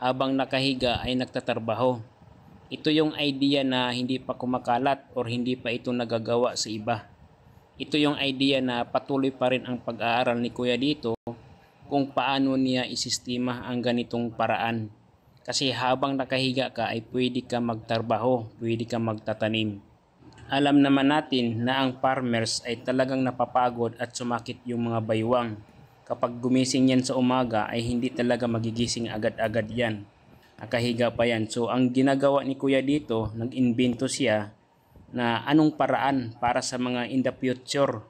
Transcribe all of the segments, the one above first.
habang nakahiga ay nagtatrabaho. Ito yung idea na hindi pa kumakalat or hindi pa ito nagagawa sa iba. Ito yung idea na patuloy pa rin ang pag-aaral ni Kuya dito kung paano niya isistima ang ganitong paraan. Kasi habang nakahiga ka ay pwede ka magtrabaho, pwede ka magtatanim. Alam naman natin na ang farmers ay talagang napapagod at sumakit yung mga baywang. Kapag gumising yan sa umaga ay hindi talaga magigising agad-agad yan. Nakahiga pa yan. So ang ginagawa ni Kuya dito, nag-invento siya na anong paraan para sa mga in the future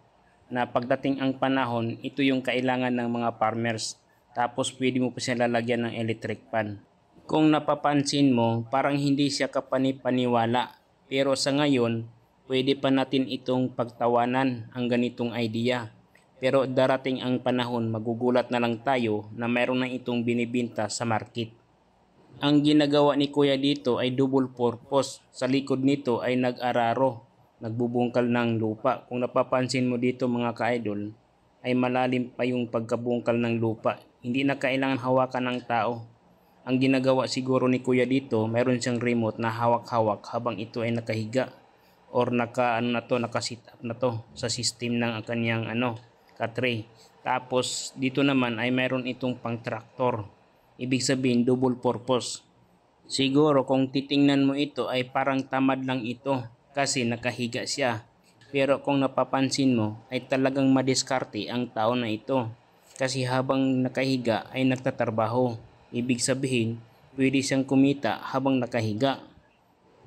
na pagdating ang panahon, ito yung kailangan ng mga farmers. Tapos pwede mo pa siya lalagyan ng electric fan. Kung napapansin mo, parang hindi siya kapanipaniwala. Pero sa ngayon, pwede pa natin itong pagtawanan ang ganitong idea. Pero darating ang panahon, magugulat na lang tayo na mayroon na itong binibinta sa market. Ang ginagawa ni Kuya dito ay double purpose. Sa likod nito ay nag-araro, nagbubungkal ng lupa. Kung napapansin mo dito mga ka-idol, ay malalim pa yung pagkabungkal ng lupa. Hindi na kailangan hawakan ng tao. Ang ginagawa siguro ni Kuya dito, mayroon siyang remote na hawak-hawak habang ito ay nakahiga or naka-sit up na to sa system ng kanyang ka-tray. Tapos dito naman ay mayroon itong pang tractor. Ibig sabihin double purpose. Siguro kung titingnan mo ito ay parang tamad lang ito kasi nakahiga siya. Pero kung napapansin mo ay talagang madiskarte ang tao na ito. Kasi habang nakahiga ay nagtatrabaho. Ibig sabihin pwede siyang kumita habang nakahiga.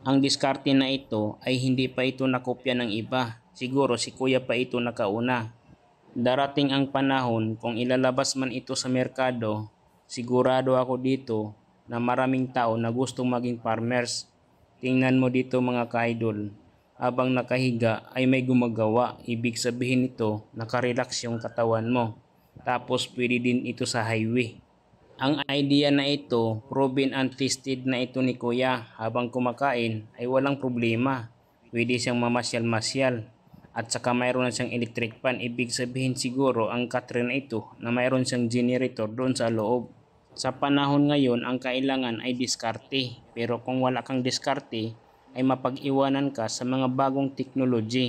Ang diskarte na ito ay hindi pa ito nakopya ng iba. Siguro si Kuya pa ito nakauna. Darating ang panahon kung ilalabas man ito sa merkado, sigurado ako dito na maraming tao na gustong maging farmers. Tingnan mo dito mga ka-idol, habang nakahiga ay may gumagawa. Ibig sabihin nito, nakarelax yung katawan mo. Tapos pwede din ito sa highway. Ang idea na ito, proven and tested na ito ni Kuya. Habang kumakain ay walang problema. Pwede siyang mamasyal-masyal. At saka mayroon na siyang electric fan. Ibig sabihin siguro ang katre na ito na mayroon siyang generator doon sa loob. Sa panahon ngayon, ang kailangan ay diskarte. Pero kung wala kang diskarte, ay mapag-iwanan ka sa mga bagong teknology.